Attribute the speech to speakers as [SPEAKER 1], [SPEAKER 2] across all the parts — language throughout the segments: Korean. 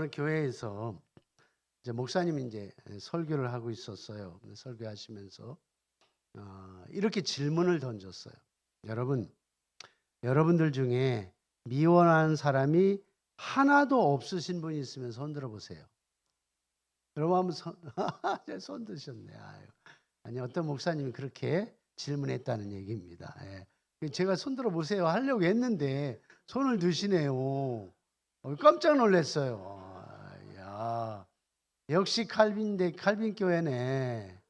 [SPEAKER 1] 어느 교회에서 이제 목사님이 이제 설교를 하고 있었어요. 설교하시면서 이렇게 질문을 던졌어요. 여러분들 중에 미워하는 사람이 하나도 없으신 분이 있으면 손 들어보세요. 여러분 한번 손 드셨네. 아니 어떤 목사님이 그렇게 질문했다는 얘기입니다. 예. 제가 손 들어보세요 하려고 했는데 손을 드시네요. 깜짝 놀랐어요. 야, 역시 칼빈 교회네.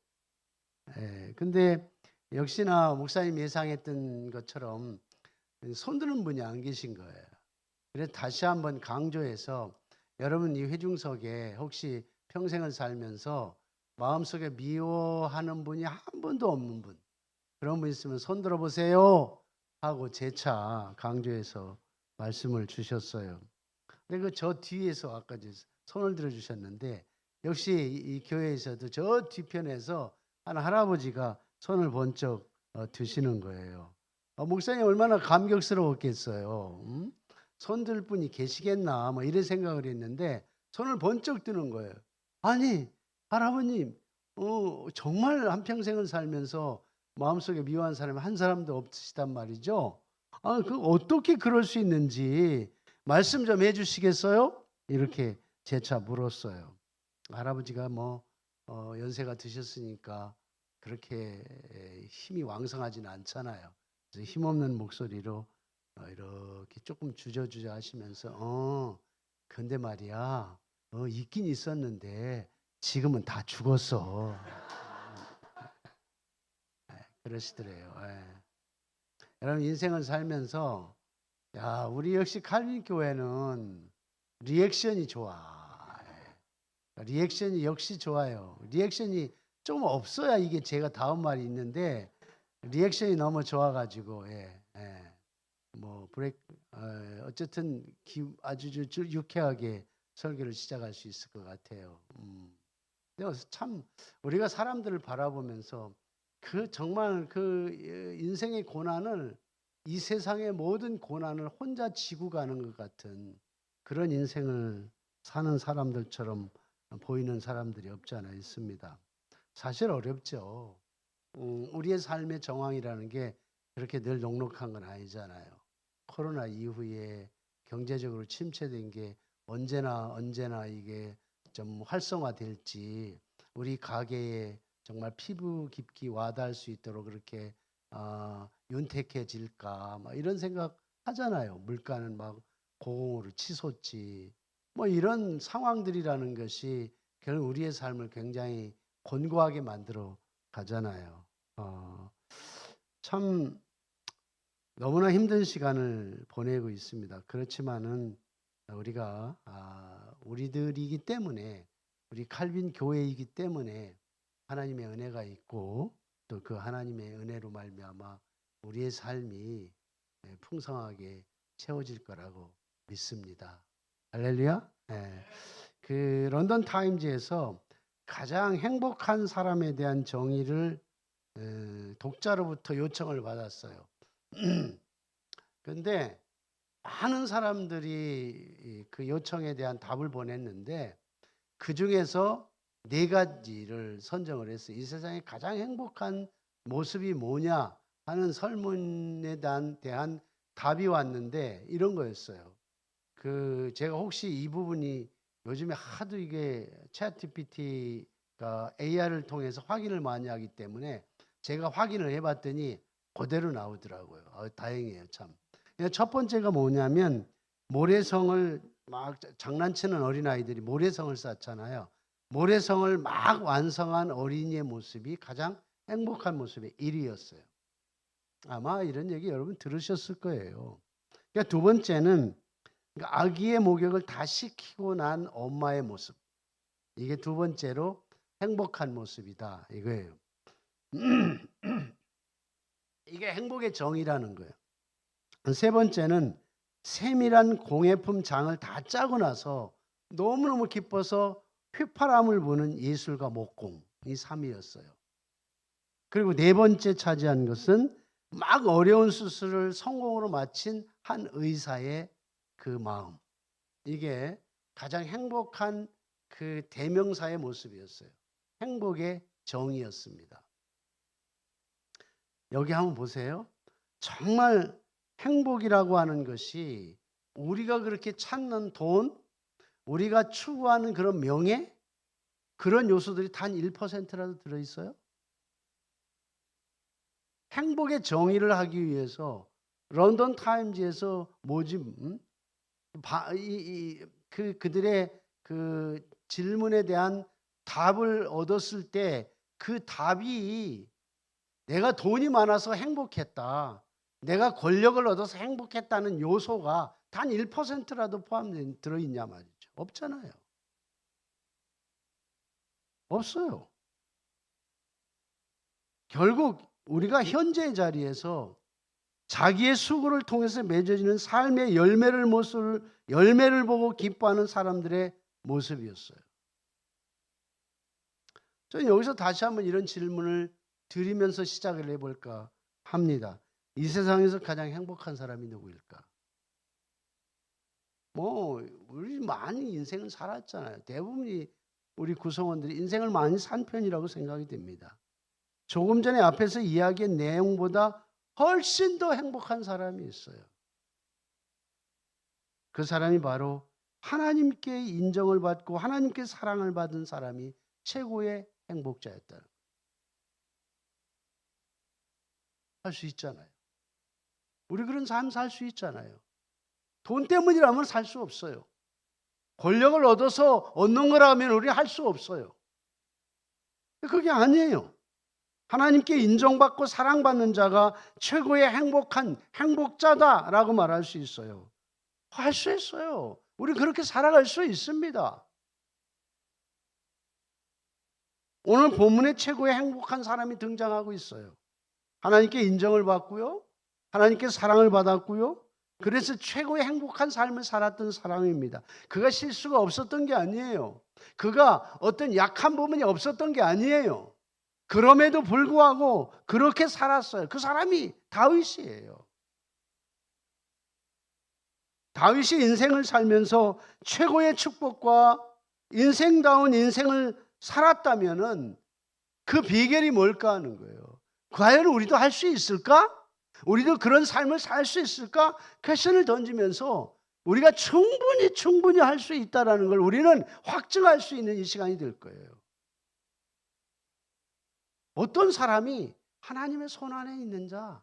[SPEAKER 1] 예, 근데 역시나 목사님 예상했던 것처럼 손 드는 분이 안 계신 거예요. 그래서 다시 한번 강조해서 여러분 이 회중석에 혹시 평생을 살면서 마음속에 미워하는 분이 한 분도 없는 분, 그런 분 있으면 손 들어보세요 하고 재차 강조해서 말씀을 주셨어요. 근데 저 뒤에서 아까 손을 들어주셨는데 역시 이 교회에서도 저 뒤편에서 한 할아버지가 손을 번쩍 드시는 거예요. 목사님 얼마나 감격스러웠겠어요. 손들 분이 계시겠나 뭐 이런 생각을 했는데 손을 번쩍 드는 거예요. 아니 할아버님 정말 한평생을 살면서 마음속에 미워한 사람이 한 사람도 없으시단 말이죠. 어떻게 그럴 수 있는지 말씀 좀 해주시겠어요? 이렇게 재차 물었어요. 할아버지가 연세가 드셨으니까 그렇게 힘이 왕성하지는 않잖아요. 그래서 힘없는 목소리로 이렇게 조금 주저주저 하시면서 근데 말이야 있긴 있었는데 지금은 다 죽었어. 그러시더래요. 여러분 인생을 살면서 우리 역시 칼빈 교회는 리액션이 좋아. 리액션이 역시 좋아요. 리액션이 좀 없어야 이게 제가 다음 말이 있는데 리액션이 너무 좋아가지고 어쨌든 아주 유쾌하게 설교를 시작할 수 있을 것 같아요. 참 우리가 사람들을 바라보면서 정말 인생의 고난을 이 세상의 모든 고난을 혼자 지고 가는 것 같은 그런 인생을 사는 사람들처럼 보이는 사람들이 없지 않아 있습니다. 사실 어렵죠. 우리의 삶의 정황이라는 게 그렇게 늘 녹록한 건 아니잖아요. 코로나 이후에 경제적으로 침체된 게 언제나 이게 좀 활성화될지 우리 가게에 정말 피부 깊이 와닿을 수 있도록 그렇게 윤택해질까 이런 생각 하잖아요. 물가는 막 고공으로 치솟지 이런 상황들이라는 것이 결국 우리의 삶을 굉장히 곤고하게 만들어 가잖아요. 참 너무나 힘든 시간을 보내고 있습니다. 그렇지만은 우리가 우리들이기 때문에 우리 칼빈 교회이기 때문에 하나님의 은혜가 있고 또 그 하나님의 은혜로 말미암아 우리의 삶이 풍성하게 채워질 거라고 믿습니다. 할렐루야. 그 런던 타임즈에서 가장 행복한 사람에 대한 정의를 독자로부터 요청을 받았어요. 그런데 많은 사람들이 그 요청에 대한 답을 보냈는데 그 중에서 4가지를 선정을 했어요. 이 세상에 가장 행복한 모습이 뭐냐 하는 설문에 대한 답이 왔는데 이런 거였어요. 제가 혹시 이 부분이 요즘에 하도 이게 챗GPT가 AR을 통해서 확인을 많이 하기 때문에 제가 확인을 해봤더니 그대로 나오더라고요. 다행이에요, 참. 첫 번째가 뭐냐면 모래성을 막 장난치는 어린아이들이 모래성을 쌓잖아요. 모래성을 막 완성한 어린이의 모습이 가장 행복한 모습의 1위였어요. 아마 이런 얘기 여러분 들으셨을 거예요. 그러니까 두 번째는 아기의 목욕을 다 시키고 난 엄마의 모습. 이게 두 번째로 행복한 모습이다 이거예요. 이게 행복의 정의라는 거예요. 세 번째는 세밀한 공예품 장을 다 짜고 나서 너무너무 기뻐서 휘파람을 부는 예술가 목공. 이 3위였어요. 그리고 네 번째 차지한 것은 막 어려운 수술을 성공으로 마친 한 의사의 그 마음. 이게 가장 행복한 그 대명사의 모습이었어요. 행복의 정의였습니다. 여기 한번 보세요. 정말 행복이라고 하는 것이 우리가 그렇게 찾는 돈, 우리가 추구하는 그런 명예, 그런 요소들이 단 1%라도 들어있어요? 행복의 정의를 하기 위해서 런던 타임즈에서 모집, 그들의 그 질문에 대한 답을 얻었을 때 그 답이 내가 돈이 많아서 행복했다, 내가 권력을 얻어서 행복했다는 요소가 단 1%라도 포함되어 들어있냐 말이죠. 없잖아요. 없어요. 결국 우리가 현재의 자리에서 자기의 수고를 통해서 맺어지는 삶의 열매를 보고 기뻐하는 사람들의 모습이었어요. 저는 여기서 다시 한번 이런 질문을 드리면서 시작을 해볼까 합니다. 이 세상에서 가장 행복한 사람이 누구일까? 우리 많이 인생을 살았잖아요. 대부분이 우리 구성원들이 인생을 많이 산 편이라고 생각이 됩니다. 조금 전에 앞에서 이야기한 내용보다 훨씬 더 행복한 사람이 있어요. 그 사람이 바로 하나님께 인정을 받고 하나님께 사랑을 받은 사람이 최고의 행복자였다. 할 수 있잖아요. 우리 그런 삶 살 수 있잖아요. 돈 때문이라면 살 수 없어요. 권력을 얻어서 얻는 거라면 우리 할 수 없어요. 그게 아니에요. 하나님께 인정받고 사랑받는 자가 최고의 행복자다라고 말할 수 있어요. 할 수 있어요. 우리 그렇게 살아갈 수 있습니다. 오늘 본문에 최고의 행복한 사람이 등장하고 있어요. 하나님께 인정을 받고요, 하나님께 사랑을 받았고요, 그래서 최고의 행복한 삶을 살았던 사람입니다. 그가 실수가 없었던 게 아니에요. 그가 어떤 약한 부분이 없었던 게 아니에요. 그럼에도 불구하고 그렇게 살았어요. 그 사람이 다윗이에요. 다윗이 인생을 살면서 최고의 축복과 인생다운 인생을 살았다면은 그 비결이 뭘까 하는 거예요. 과연 우리도 할 수 있을까? 우리도 그런 삶을 살 수 있을까? 퀘션을 던지면서 우리가 충분히 할 수 있다는 걸 우리는 확증할 수 있는 이 시간이 될 거예요. 어떤 사람이 하나님의 손안에 있는 자,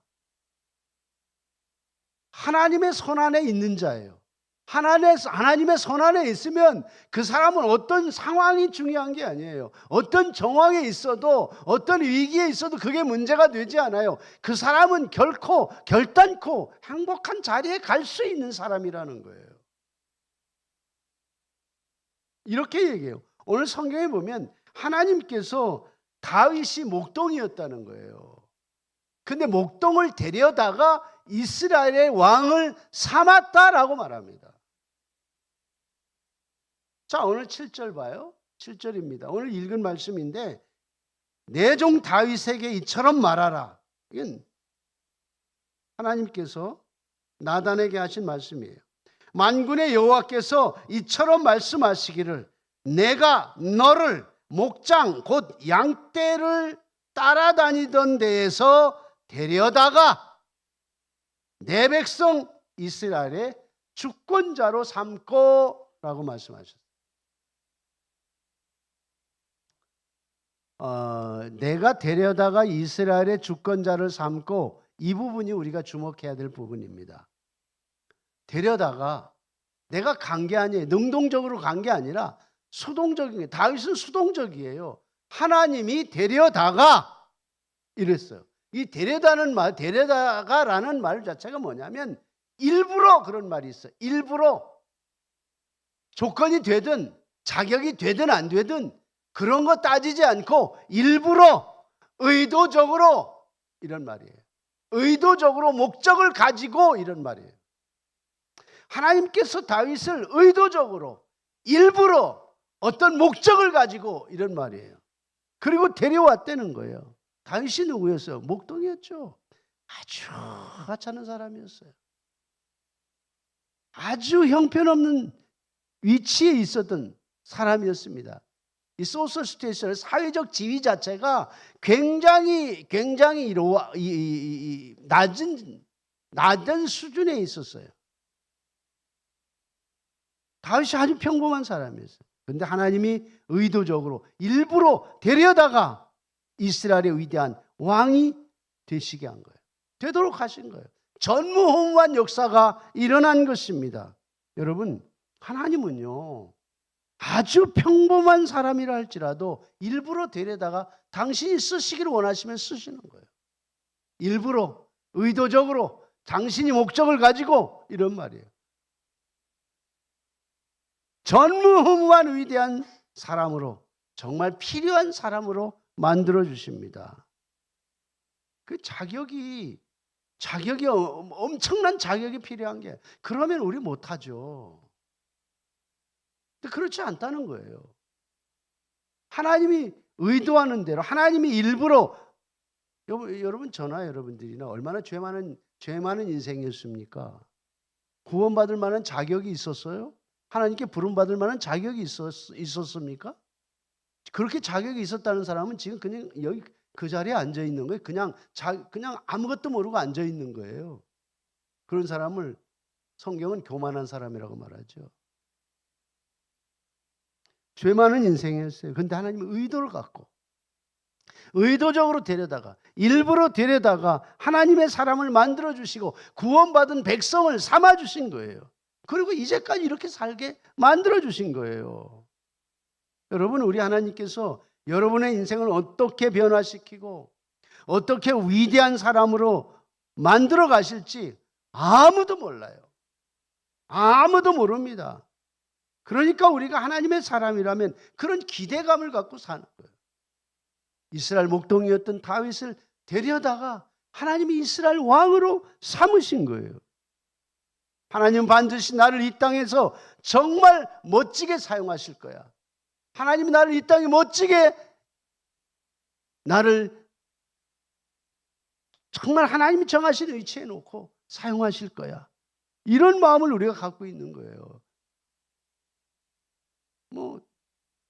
[SPEAKER 1] 하나님의 손안에 있는 자예요. 하나님의 손안에 있으면 그 사람은 어떤 상황이 중요한 게 아니에요. 어떤 정황에 있어도, 어떤 위기에 있어도 그게 문제가 되지 않아요. 그 사람은 결단코 행복한 자리에 갈 수 있는 사람이라는 거예요. 이렇게 얘기해요. 오늘 성경에 보면 하나님께서 다윗이 목동이었다는 거예요. 근데 목동을 데려다가 이스라엘의 왕을 삼았다라고 말합니다. 자, 오늘 7절 봐요. 7절입니다. 오늘 읽은 말씀인데, 내 종 다윗에게 이처럼 말하라. 이건 하나님께서 나단에게 하신 말씀이에요. 만군의 여호와께서 이처럼 말씀하시기를, 내가 너를 목장 곧 양떼를 따라다니던 데에서 데려다가 내 백성 이스라엘의 주권자로 삼고 라고 말씀하셨어요. 내가 데려다가 이스라엘의 주권자를 삼고, 이 부분이 우리가 주목해야 될 부분입니다. 데려다가 내가 간 게 아니에요. 능동적으로 간 게 아니라 수동적인 게. 다윗은 수동적이에요. 하나님이 데려다가 이랬어요. 이 데려다가라는 말 자체가 뭐냐면 일부러 그런 말이 있어요. 일부러 조건이 되든 자격이 되든 안 되든 그런 거 따지지 않고 일부러 의도적으로 이런 말이에요. 의도적으로 목적을 가지고 이런 말이에요. 하나님께서 다윗을 의도적으로 일부러 어떤 목적을 가지고 이런 말이에요. 그리고 데려왔다는 거예요. 다윗이 누구였어요? 목동이었죠. 아주 하찮은 사람이었어요. 아주 형편없는 위치에 있었던 사람이었습니다. 이 소셜 스테이션, 사회적 지위 자체가 굉장히 낮은 수준에 있었어요. 다윗이 아주 평범한 사람이었어요. 그런데 하나님이 의도적으로 일부러 데려다가 이스라엘의 위대한 왕이 되시게 한 거예요. 되도록 하신 거예요. 전무후무한 역사가 일어난 것입니다. 여러분, 하나님은요, 아주 평범한 사람이라 할지라도 일부러 데려다가 당신이 쓰시기를 원하시면 쓰시는 거예요. 일부러, 의도적으로 당신이 목적을 가지고 이런 말이에요. 전무후무한 위대한 사람으로, 정말 필요한 사람으로 만들어 주십니다. 그 자격이 엄청난 자격이 필요한 게, 그러면 우리 못하죠. 근데 그렇지 않다는 거예요. 하나님이 의도하는 대로, 하나님이 일부러, 여러분 저나 여러분들이나 얼마나 죄 많은 인생이었습니까? 구원받을 만한 자격이 있었어요? 하나님께 부름받을 만한 자격이 있었습니까? 그렇게 자격이 있었다는 사람은 지금 그냥 여기 그 자리에 앉아 있는 거예요. 그냥 아무것도 모르고 앉아 있는 거예요. 그런 사람을 성경은 교만한 사람이라고 말하죠. 죄 많은 인생이었어요. 그런데 하나님은 의도를 갖고 의도적으로 데려다가, 일부러 데려다가 하나님의 사람을 만들어 주시고 구원받은 백성을 삼아 주신 거예요. 그리고 이제까지 이렇게 살게 만들어 주신 거예요. 여러분, 우리 하나님께서 여러분의 인생을 어떻게 변화시키고 어떻게 위대한 사람으로 만들어 가실지 아무도 몰라요. 아무도 모릅니다. 그러니까 우리가 하나님의 사람이라면 그런 기대감을 갖고 사는 거예요. 이스라엘 목동이었던 다윗을 데려다가 하나님이 이스라엘 왕으로 삼으신 거예요. 하나님은 반드시 나를 이 땅에서 정말 멋지게 사용하실 거야. 하나님이 나를 이 땅에 멋지게, 나를 정말 하나님이 정하신 위치에 놓고 사용하실 거야. 이런 마음을 우리가 갖고 있는 거예요.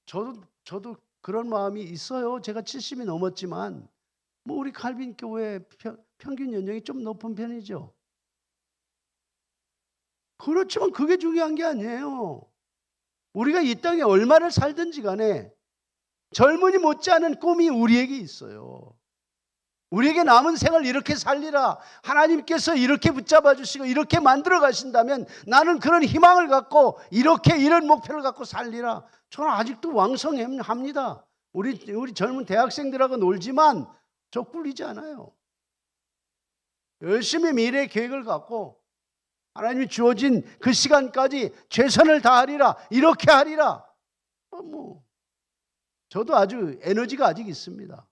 [SPEAKER 1] 저도 그런 마음이 있어요. 제가 70이 넘었지만 우리 칼빈 교회 평균 연령이 좀 높은 편이죠. 그렇지만 그게 중요한 게 아니에요. 우리가 이 땅에 얼마를 살든지 간에 젊은이 못지않은 꿈이 우리에게 있어요. 우리에게 남은 생을 이렇게 살리라, 하나님께서 이렇게 붙잡아 주시고 이렇게 만들어 가신다면 나는 그런 희망을 갖고 이런 목표를 갖고 살리라. 저는 아직도 왕성합니다. 우리 젊은 대학생들하고 놀지만 저 꿀리지 않아요. 열심히 미래의 계획을 갖고 하나님이 주어진 그 시간까지 최선을 다하리라, 이렇게 하리라. 저도 아주 에너지가 아직 있습니다.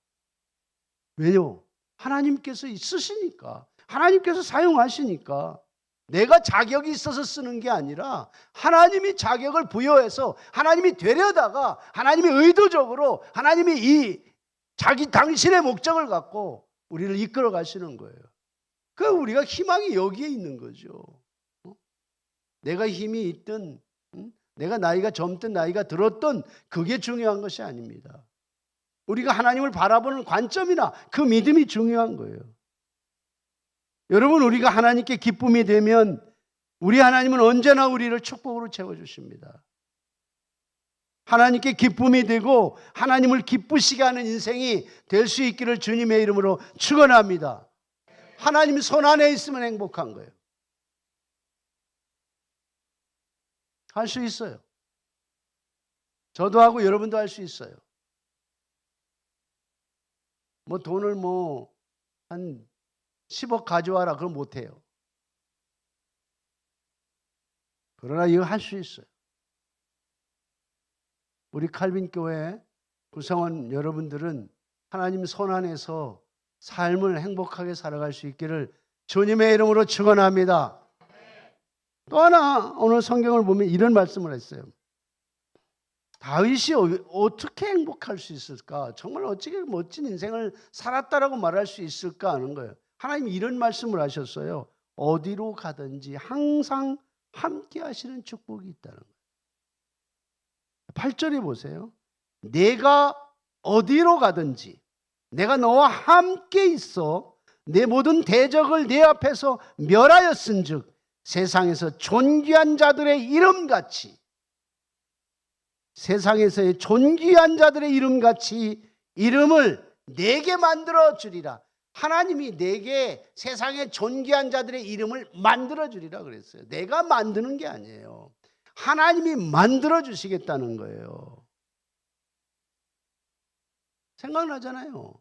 [SPEAKER 1] 왜요? 하나님께서 쓰시니까, 하나님께서 사용하시니까. 내가 자격이 있어서 쓰는 게 아니라 하나님이 자격을 부여해서 하나님이 되려다가 하나님이 의도적으로 하나님이 당신의 목적을 갖고 우리를 이끌어 가시는 거예요. 그 우리가 희망이 여기에 있는 거죠. 내가 힘이 있든 내가 나이가 젊든 나이가 들었든 그게 중요한 것이 아닙니다. 우리가 하나님을 바라보는 관점이나 그 믿음이 중요한 거예요. 여러분, 우리가 하나님께 기쁨이 되면 우리 하나님은 언제나 우리를 축복으로 채워주십니다. 하나님께 기쁨이 되고 하나님을 기쁘시게 하는 인생이 될 수 있기를 주님의 이름으로 축원합니다. 하나님 손 안에 있으면 행복한 거예요. 할 수 있어요. 저도 하고 여러분도 할 수 있어요. 돈을 한 10억 가져와라 그럼 못해요. 그러나 이거 할 수 있어요. 우리 칼빈 교회 구성원 여러분들은 하나님 손 안에서 삶을 행복하게 살아갈 수 있기를 주님의 이름으로 축원합니다. 또 하나 오늘 성경을 보면 이런 말씀을 했어요. 다윗이 어떻게 행복할 수 있을까? 정말 어떻게 멋진 인생을 살았다라고 말할 수 있을까 하는 거예요. 하나님이 이런 말씀을 하셨어요. 어디로 가든지 항상 함께 하시는 축복이 있다는 거예요. 8절에 보세요. 내가 어디로 가든지 내가 너와 함께 있어 내 모든 대적을 내 앞에서 멸하였은즉 세상에서 존귀한 자들의 이름같이, 세상에서의 존귀한 자들의 이름같이 이름을 내게 만들어 주리라. 하나님이 내게 세상의 존귀한 자들의 이름을 만들어 주리라 그랬어요. 내가 만드는 게 아니에요. 하나님이 만들어 주시겠다는 거예요. 생각나잖아요.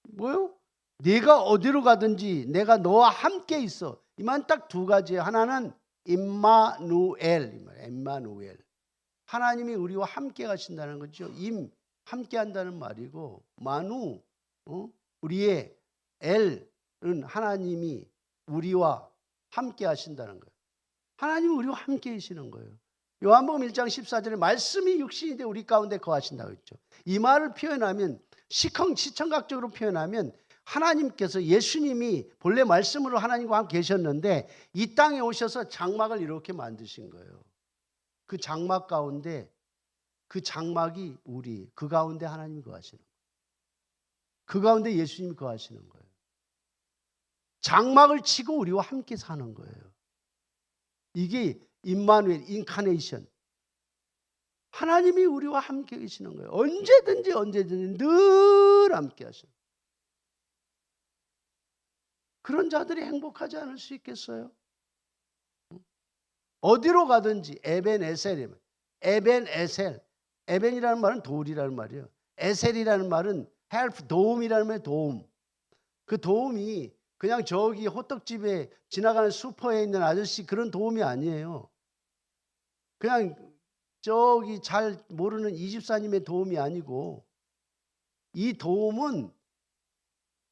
[SPEAKER 1] 뭐요? 네가 어디로 가든지 내가 너와 함께 있어. 이만 딱 두 가지예요. 하나는 임마누엘, 임마누엘. 하나님이 우리와 함께 가신다는 거죠. 함께 한다는 말이고, 마누, 우리의 엘은 하나님이 우리와 함께 하신다는 거예요. 하나님이 우리와 함께 계시는 거예요. 요한복음 1장 14절에 말씀이 육신이 돼 우리 가운데 거하신다고 했죠. 이 말을 표현하면 시청각적으로 표현하면 하나님께서, 예수님이 본래 말씀으로 하나님과 함께 계셨는데 이 땅에 오셔서 장막을 이렇게 만드신 거예요. 그 장막 가운데, 그 장막이 우리, 그 가운데 하나님이 거하시는 거예요. 그 가운데 예수님이 거하시는 거예요. 장막을 치고 우리와 함께 사는 거예요. 이게 임마누엘, 인카네이션. 하나님이 우리와 함께 계시는 거예요. 언제든지 늘 함께 하셔요. 그런 자들이 행복하지 않을 수 있겠어요? 어디로 가든지 에벤에셀이면, 에벤에셀, 에벤이라는 말은 돌이라는 말이에요. 에셀이라는 말은 help, 도움이라는 말이에요. 도움. 그 도움이 그냥 저기 호떡집에 지나가는 슈퍼에 있는 아저씨 그런 도움이 아니에요. 그냥 저기 잘 모르는 이 집사님의 도움이 아니고, 이 도움은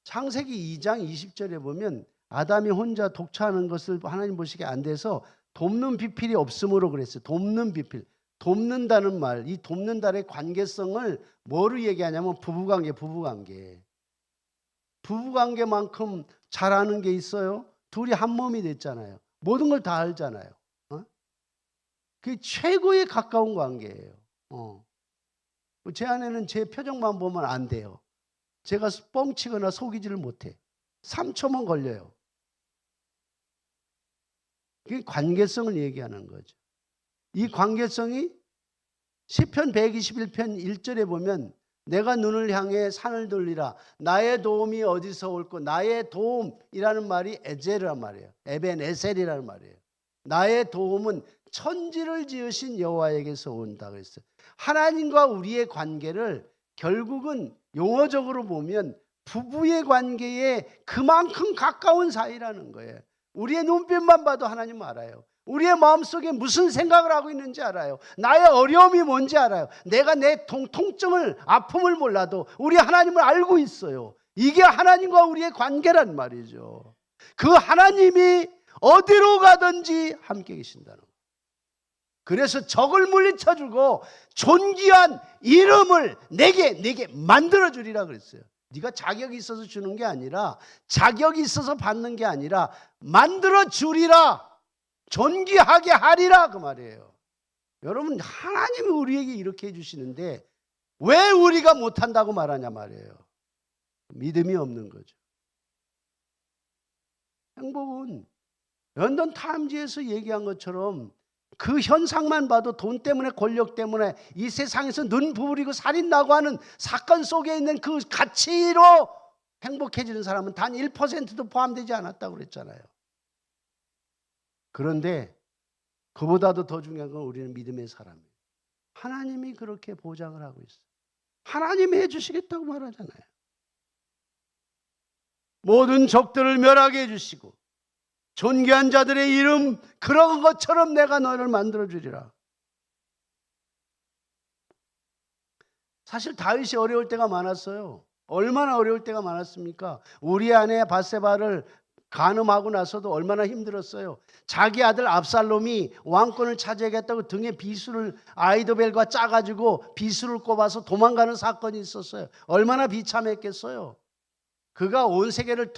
[SPEAKER 1] 창세기 2장 20절에 보면 아담이 혼자 독차하는 것을 하나님 보시기에 안 돼서 돕는 비필이 없으므로 그랬어요. 돕는 비필. 돕는다는 말, 이 돕는다의 관계성을 뭐로 얘기하냐면 부부관계. 부부관계만큼 잘하는 게 있어요? 둘이 한 몸이 됐잖아요. 모든 걸 다 알잖아요. 그게 최고의 가까운 관계예요. 제 아내는 제 표정만 보면 안 돼요. 제가 뻥치거나 속이지를 못해. 3초만 걸려요. 그게 관계성을 얘기하는 거죠. 이 관계성이 시편 121편 1절에 보면 내가 눈을 향해 산을 돌리라. 나의 도움이 어디서 올고, 나의 도움이라는 말이 에젤이란 말이에요. 에벤에셀이라는 말이에요. 나의 도움은 천지를 지으신 여호와에게서 온다 그랬어요. 하나님과 우리의 관계를 결국은 용어적으로 보면 부부의 관계에 그만큼 가까운 사이라는 거예요. 우리의 눈빛만 봐도 하나님 알아요. 우리의 마음속에 무슨 생각을 하고 있는지 알아요. 나의 어려움이 뭔지 알아요. 내가 내 통증을, 아픔을 몰라도 우리 하나님을 알고 있어요. 이게 하나님과 우리의 관계란 말이죠. 그 하나님이 어디로 가든지 함께 계신다는 거예요. 그래서 적을 물리쳐주고 존귀한 이름을 내게 만들어주리라 그랬어요. 네가 자격이 있어서 주는 게 아니라, 자격이 있어서 받는 게 아니라 만들어주리라, 존귀하게 하리라 그 말이에요. 여러분, 하나님이 우리에게 이렇게 해주시는데 왜 우리가 못한다고 말하냐 말이에요. 믿음이 없는 거죠. 행복은 런던 타임즈에서 얘기한 것처럼 그 현상만 봐도 돈 때문에, 권력 때문에 이 세상에서 눈 부부리고 살인나고 하는 사건 속에 있는 그 가치로 행복해지는 사람은 단 1%도 포함되지 않았다고 그랬잖아요. 그런데 그보다도 더 중요한 건 우리는 믿음의 사람이에요. 하나님이 그렇게 보장을 하고 있어요. 하나님이 해주시겠다고 말하잖아요. 모든 적들을 멸하게 해주시고 존귀한 자들의 이름, 그런 것처럼 내가 너를 만들어주리라. 사실 다윗이 어려울 때가 많았어요. 얼마나 어려울 때가 많았습니까? 우리 아내 밧세바를 간음하고 나서도 얼마나 힘들었어요. 자기 아들 압살롬이 왕권을 차지하겠다고 등에 비수를, 아이도벨과 짜가지고 비수를 꼽아서 도망가는 사건이 있었어요. 얼마나 비참했겠어요. 그가 온 세계를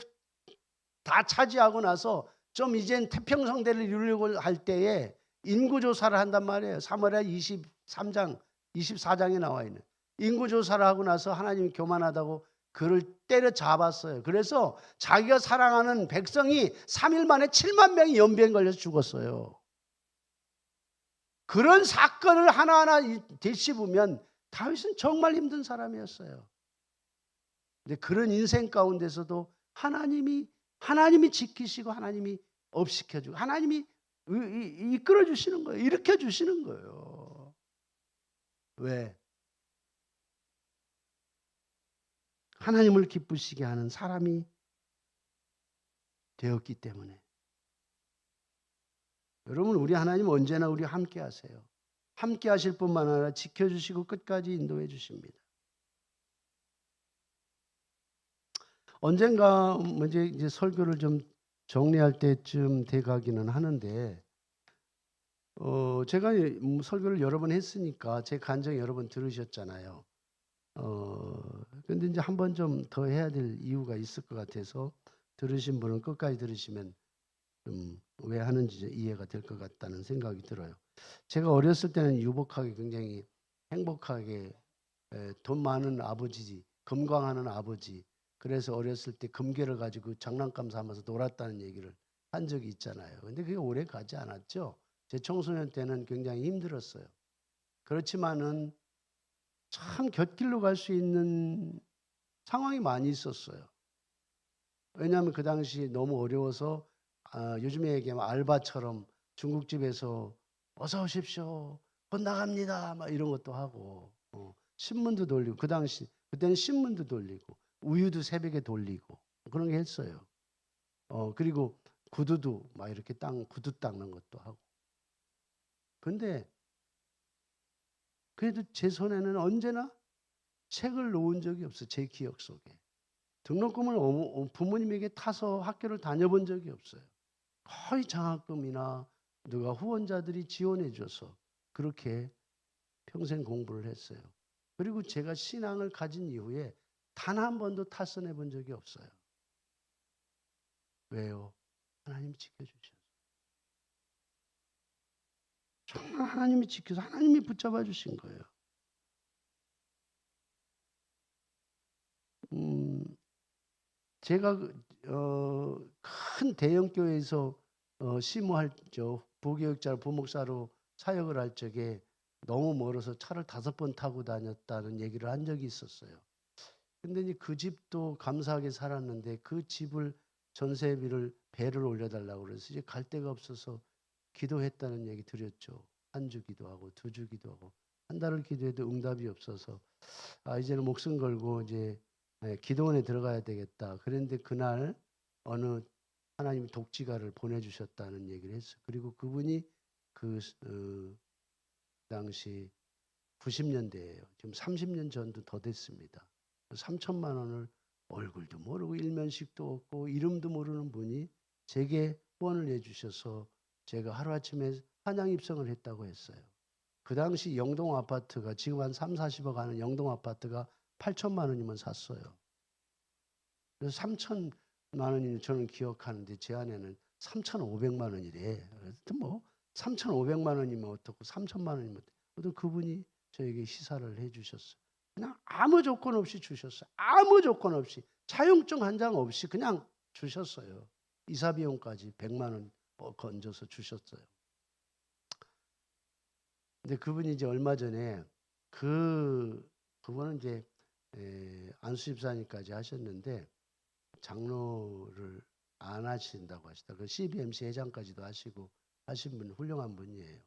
[SPEAKER 1] 다 차지하고 나서 좀 이젠 태평성대를 이루려고 할 때에 인구조사를 한단 말이에요. 사무엘하 23장 24장에 나와 있는 인구조사를 하고 나서 하나님이 교만하다고 그를 때려잡았어요. 그래서 자기가 사랑하는 백성이 3일 만에 7만 명이 연병 걸려서 죽었어요. 그런 사건을 하나하나 되씹으면 다윗은 정말 힘든 사람이었어요. 근데 그런 인생 가운데서도 하나님이 지키시고 하나님이 업시켜주고 하나님이 이끌어 주시는 거예요. 일으켜 주시는 거예요. 왜? 하나님을 기쁘시게 하는 사람이 되었기 때문에. 여러분, 우리 하나님 언제나 우리와 함께 하세요. 함께 하실 뿐만 아니라 지켜주시고 끝까지 인도해 주십니다. 언젠가 이제 설교를 좀 정리할 때쯤 돼 가기는 하는데, 제가 설교를 여러 번 했으니까 제 간증 여러 번 들으셨잖아요. 근데 이제 한 번 좀 더 해야 될 이유가 있을 것 같아서 들으신 분은 끝까지 들으시면 왜 하는지 이해가 될 것 같다는 생각이 들어요. 제가 어렸을 때는 유복하게 굉장히 행복하게 돈 많은 아버지, 금광하는 아버지, 그래서 어렸을 때 금괴를 가지고 장난감 삼아서 놀았다는 얘기를 한 적이 있잖아요. 근데 그게 오래 가지 않았죠. 제 청소년 때는 굉장히 힘들었어요. 그렇지만은 참 곁길로 갈 수 있는 상황이 많이 있었어요. 왜냐하면 그 당시 너무 어려워서 요즘에 얘기하면 알바처럼 중국집에서 어서 오십시오, 곧 나갑니다, 막 이런 것도 하고 신문도 돌리고 그때는 신문도 돌리고 우유도 새벽에 돌리고 그런 게 했어요. 그리고 구두도 막 이렇게 구두 닦는 것도 하고. 근데 그래도 제 손에는 언제나 책을 놓은 적이 없어요. 제 기억 속에. 등록금을 부모님에게 타서 학교를 다녀본 적이 없어요. 거의 장학금이나 누가 후원자들이 지원해 줘서 그렇게 평생 공부를 했어요. 그리고 제가 신앙을 가진 이후에 단 한 번도 타선해 본 적이 없어요. 왜요? 하나님이 지켜주셔서. 정말 하나님이 지켜서 하나님이 붙잡아 주신 거예요. 제가 큰 대형 교회에서 심호할 부교육자 부목사로 사역을 할 적에 너무 멀어서 차를 5번 타고 다녔다는 얘기를 한 적이 있었어요. 근데 이제 그 집도 감사하게 살았는데 그 집을 전세비를 배를 올려달라고 그래서 이제 갈 데가 없어서 기도했다는 얘기 드렸죠. 한 주 기도하고 2주 기도하고 한 달을 기도해도 응답이 없어서 이제는 목숨 걸고 이제 기도원에 들어가야 되겠다. 그런데 그날 어느 하나님이 독지가를 보내주셨다는 얘기를 했어요. 그리고 그분이 그 당시 90년대예요. 지금 30년 전도 더 됐습니다. 3천만 원을 얼굴도 모르고 일면식도 없고 이름도 모르는 분이 제게 후원을 해주셔서 제가 하루아침에 한양 입성을 했다고 했어요. 그 당시 영동 아파트가 지금 한 3, 40억 하는 영동 아파트가 8천만 원이면 샀어요. 그래서 3천만 원이면 저는 기억하는데 제 아내는 3,500만 원이래. 그래서 뭐 3,500만 원이면 어떻고 3천만 원이면 어떻고 그분이 저에게 시사를 해주셨어요. 그냥 아무 조건 없이 주셨어요. 아무 조건 없이 차용증 한 장 없이 그냥 주셨어요. 이사 비용까지 100만 원 건져서 주셨어요. 근데 그분이 이제 얼마 전에 그분은 이제 안수 집사님까지 하셨는데 장로를 안 하신다고 하시다. 그 CBMC 회장까지도 하시고 하신 분 훌륭한 분이에요.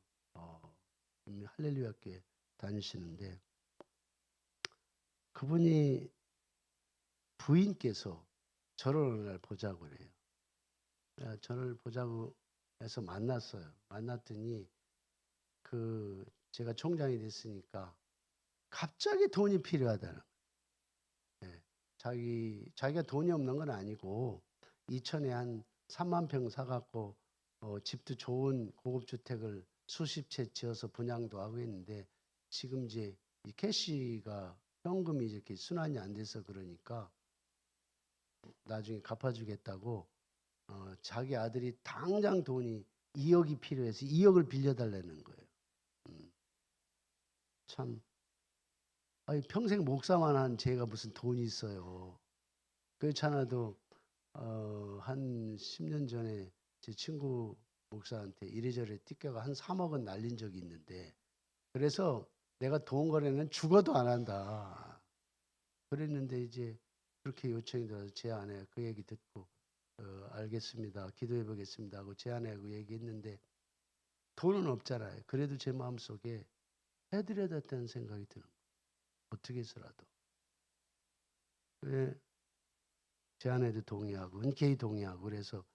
[SPEAKER 1] 할렐루야 교회 다니시는데 그분이 부인께서 저를 어느 날 보자고 그래요. 저를 보자고 해서 만났어요. 만났더니 제가 총장이 됐으니까 갑자기 돈이 필요하다는 거예요. 자기가 돈이 없는 건 아니고 이천에 한 3만 평 사갖고 집도 좋은 고급 주택을 수십 채 지어서 분양도 하고 있는데 지금 이제 이 캐시가 현금이 이렇게 순환이 안 돼서 그러니까 나중에 갚아주겠다고 자기 아들이 당장 돈이 2억이 필요해서 2억을 빌려달라는 거예요. 참 아니, 평생 목사만 한 제가 무슨 돈이 있어요. 그렇지 않아도 한 10년 전에 제 친구 목사한테 이래저래 띠껴가 한 3억은 날린 적이 있는데, 그래서 내가 돈 거래는 죽어도 안 한다 그랬는데, 이제 그렇게 요청이 들어서 제 아내가 그 얘기 듣고 알겠습니다, 기도해 보겠습니다 하고 제 아내가 그 얘기했는데, 돈은 없잖아요. 그래도 제 마음속에 해드려야 됐다는 생각이 드는 거예요. 어떻게 해서라도. 제 아내도 동의하고 흔쾌히 동의하고, 그래서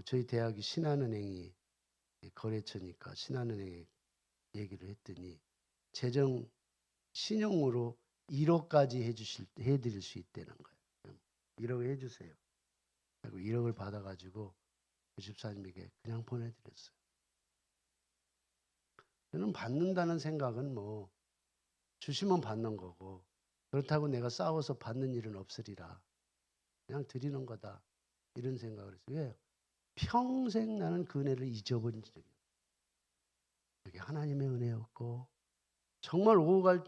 [SPEAKER 1] 저희 대학이 신한은행이 거래처니까 신한은행에 얘기를 했더니 재정 신용으로 1억까지 해드릴 수 있다는 거예요. 1억 해주세요. 그리고 1억을 받아가지고 그 집사님에게 그냥 보내드렸어요. 저는 받는다는 생각은 뭐 주시면 받는 거고, 그렇다고 내가 싸워서 받는 일은 없으리라, 그냥 드리는 거다, 이런 생각을 했어요. 왜요? 평생 나는 그 은혜를 잊어버린 적이 없어요. 그게 하나님의 은혜였고, 정말 오고 갈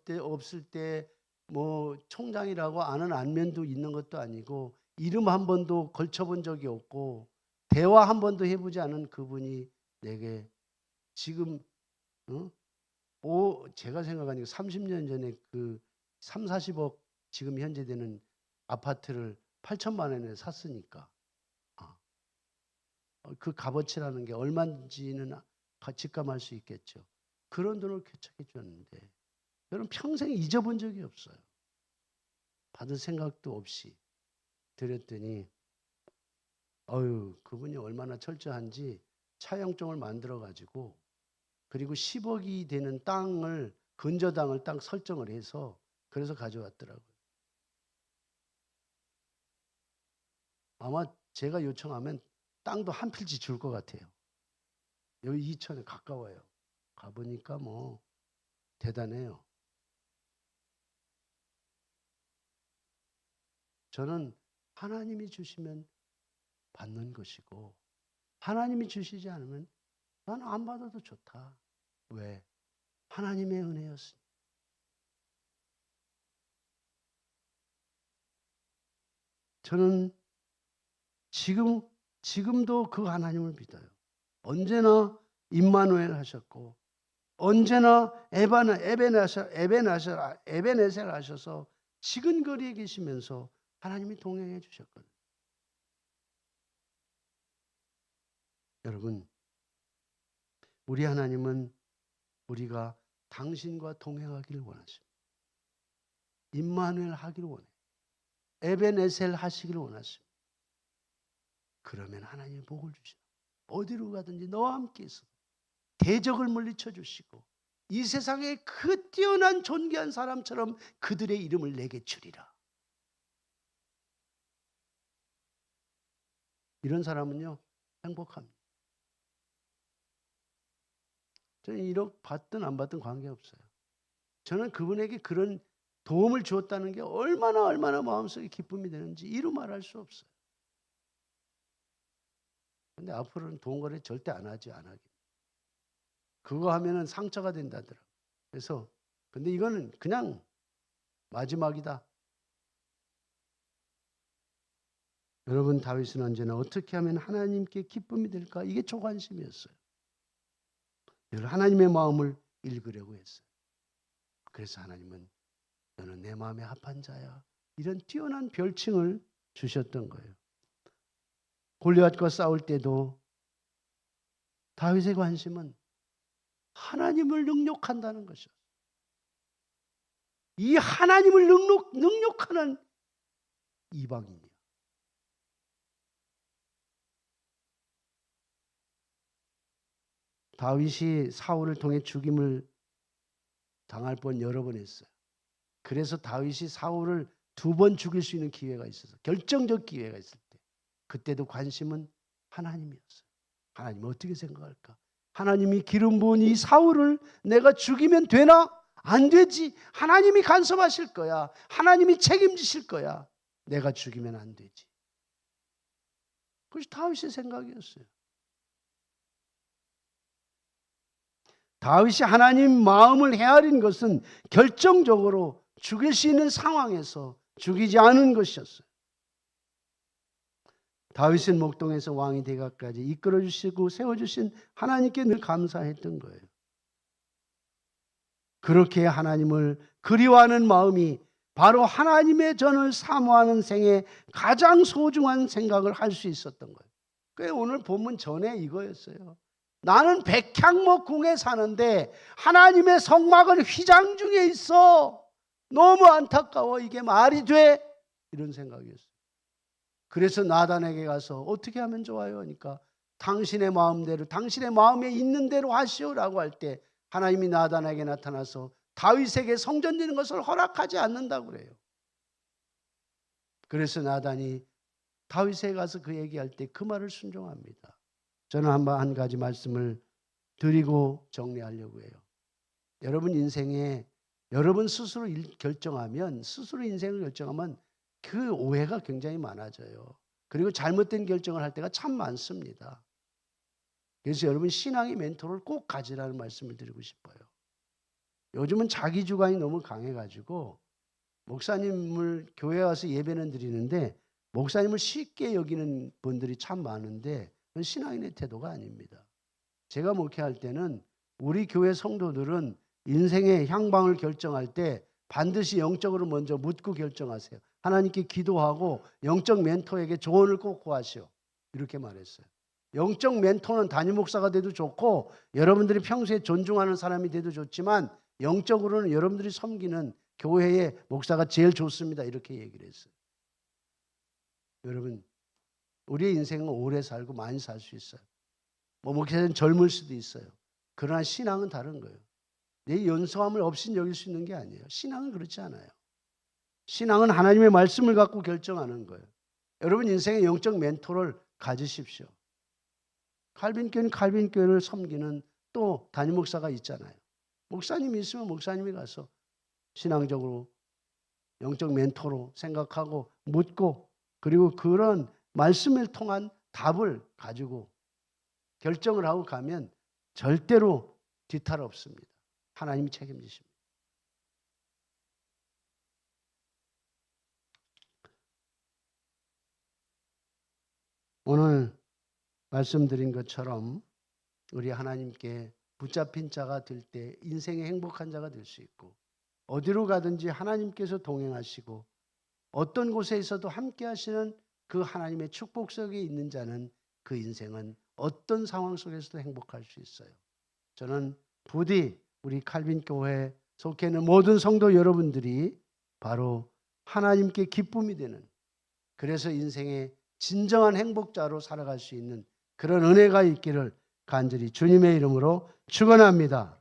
[SPEAKER 1] 때 없을 때 뭐 총장이라고 아는 안면도 있는 것도 아니고, 이름 한 번도 걸쳐본 적이 없고, 대화 한 번도 해보지 않은 그분이 내게 지금 제가 생각하니까 30년 전에 그 3, 40억 지금 현재 되는 아파트를 8천만 원에 샀으니까 그 값어치라는 게 얼마인지는 직감할 수 있겠죠. 그런 돈을 개척해 줬는데 저는 평생 잊어본 적이 없어요. 받을 생각도 없이 드렸더니 그분이 얼마나 철저한지 차용증을 만들어 가지고, 그리고 10억이 되는 땅을 근저당을 딱 설정을 해서 그래서 가져왔더라고요. 아마 제가 요청하면 땅도 한 필지 줄 것 같아요. 여기 이천에 가까워요. 가보니까 뭐 대단해요. 저는 하나님이 주시면 받는 것이고, 하나님이 주시지 않으면 난 안 받아도 좋다. 왜? 하나님의 은혜였으니. 저는 지금도 그 하나님을 믿어요. 언제나 임마누엘 하셨고, 언제나 에베네셀 하셔서 지근거리에 계시면서 하나님이 동행해 주셨거든요. 여러분, 우리 하나님은 우리가 당신과 동행하기를 원하십니다. 임마누엘 하기를 원해요. 에베네셀 하시기를 원하십니다. 그러면 하나님이 복을 주시고, 어디로 가든지 너와 함께 있어 대적을 물리쳐 주시고, 이 세상에 그 뛰어난 존귀한 사람처럼 그들의 이름을 내게 주리라. 이런 사람은요, 행복합니다. 저는 1억 받든 안 받든 관계없어요. 저는 그분에게 그런 도움을 주었다는 게 얼마나 마음속에 기쁨이 되는지 이루 말할 수 없어요. 근데 앞으로는 돈 거래 절대 안 하지, 안 하기. 그거 하면은 상처가 된다더라. 그래서 근데 이거는 그냥 마지막이다. 여러분, 다윗은 언제나 어떻게 하면 하나님께 기쁨이 될까? 이게 초관심이었어요. 하나님의 마음을 읽으려고 했어요. 그래서 하나님은 너는 내 마음에 합한 자야, 이런 뛰어난 별칭을 주셨던 거예요. 골리앗과 싸울 때도 다윗의 관심은 하나님을 능욕한다는 것이었어요. 이 하나님을 능욕하는 이방인이야. 다윗이 사울을 통해 죽임을 당할 뻔 여러 번 했어요. 그래서 다윗이 사울을 2번 죽일 수 있는 기회가 있어서, 결정적 기회가 있을 때, 그때도 관심은 하나님이었어요. 하나님 어떻게 생각할까? 하나님이 기름 부은 이 사울을 내가 죽이면 되나? 안 되지. 하나님이 간섭하실 거야. 하나님이 책임지실 거야. 내가 죽이면 안 되지. 그것이 다윗의 생각이었어요. 다윗이 하나님 마음을 헤아린 것은 결정적으로 죽일 수 있는 상황에서 죽이지 않은 것이었어요. 다윗은 목동에서 왕이 되기까지 이끌어 주시고 세워주신 하나님께 늘 감사했던 거예요. 그렇게 하나님을 그리워하는 마음이 바로 하나님의 전을 사모하는 생에 가장 소중한 생각을 할 수 있었던 거예요. 그게 오늘 본문 전에 이거였어요. 나는 백향목궁에 사는데 하나님의 성막은 휘장 중에 있어. 너무 안타까워. 이게 말이 돼? 이런 생각이었어요. 그래서 나단에게 가서 어떻게 하면 좋아요? 하니까 당신의 마음대로, 당신의 마음에 있는 대로 하시오라고 할 때 하나님이 나단에게 나타나서 다윗에게 성전 짓는 것을 허락하지 않는다고 그래요. 그래서 나단이 다윗에게 가서 그 얘기할 때 그 말을 순종합니다. 저는 한 가지 말씀을 드리고 정리하려고 해요. 여러분 인생에 여러분 스스로 결정하면, 스스로 인생을 결정하면 그 오해가 굉장히 많아져요. 그리고 잘못된 결정을 할 때가 참 많습니다. 그래서 여러분 신앙의 멘토를 꼭 가지라는 말씀을 드리고 싶어요. 요즘은 자기 주관이 너무 강해가지고 목사님을 교회에 와서 예배는 드리는데 목사님을 쉽게 여기는 분들이 참 많은데 그건 신앙인의 태도가 아닙니다. 제가 목회할 때는 우리 교회 성도들은 인생의 향방을 결정할 때 반드시 영적으로 먼저 묻고 결정하세요. 하나님께 기도하고 영적 멘토에게 조언을 꼭 구하시오. 이렇게 말했어요. 영적 멘토는 담임 목사가 돼도 좋고 여러분들이 평소에 존중하는 사람이 돼도 좋지만 영적으로는 여러분들이 섬기는 교회의 목사가 제일 좋습니다. 이렇게 얘기를 했어요. 여러분 우리의 인생은 오래 살고 많이 살 수 있어요. 목회자는 젊을 수도 있어요. 그러나 신앙은 다른 거예요. 내 연소함을 없인 여길 수 있는 게 아니에요. 신앙은 그렇지 않아요. 신앙은 하나님의 말씀을 갖고 결정하는 거예요. 여러분 인생의 영적 멘토를 가지십시오. 칼빈교회는 칼빈교회를 섬기는 또 담임 목사가 있잖아요. 목사님이 있으면 목사님이 가서 신앙적으로 영적 멘토로 생각하고 묻고 그리고 그런 말씀을 통한 답을 가지고 결정을 하고 가면 절대로 뒤탈 없습니다. 하나님이 책임지십니다. 오늘 말씀드린 것처럼 우리 하나님께 붙잡힌 자가 될 때 인생의 행복한 자가 될 수 있고 어디로 가든지 하나님께서 동행하시고 어떤 곳에 있어도 함께 하시는 그 하나님의 축복 속에 있는 자는 그 인생은 어떤 상황 속에서도 행복할 수 있어요. 저는 부디 우리 칼빈교회에 속해 있는 모든 성도 여러분들이 바로 하나님께 기쁨이 되는 그래서 인생의 진정한 행복자로 살아갈 수 있는 그런 은혜가 있기를 간절히 주님의 이름으로 축원합니다.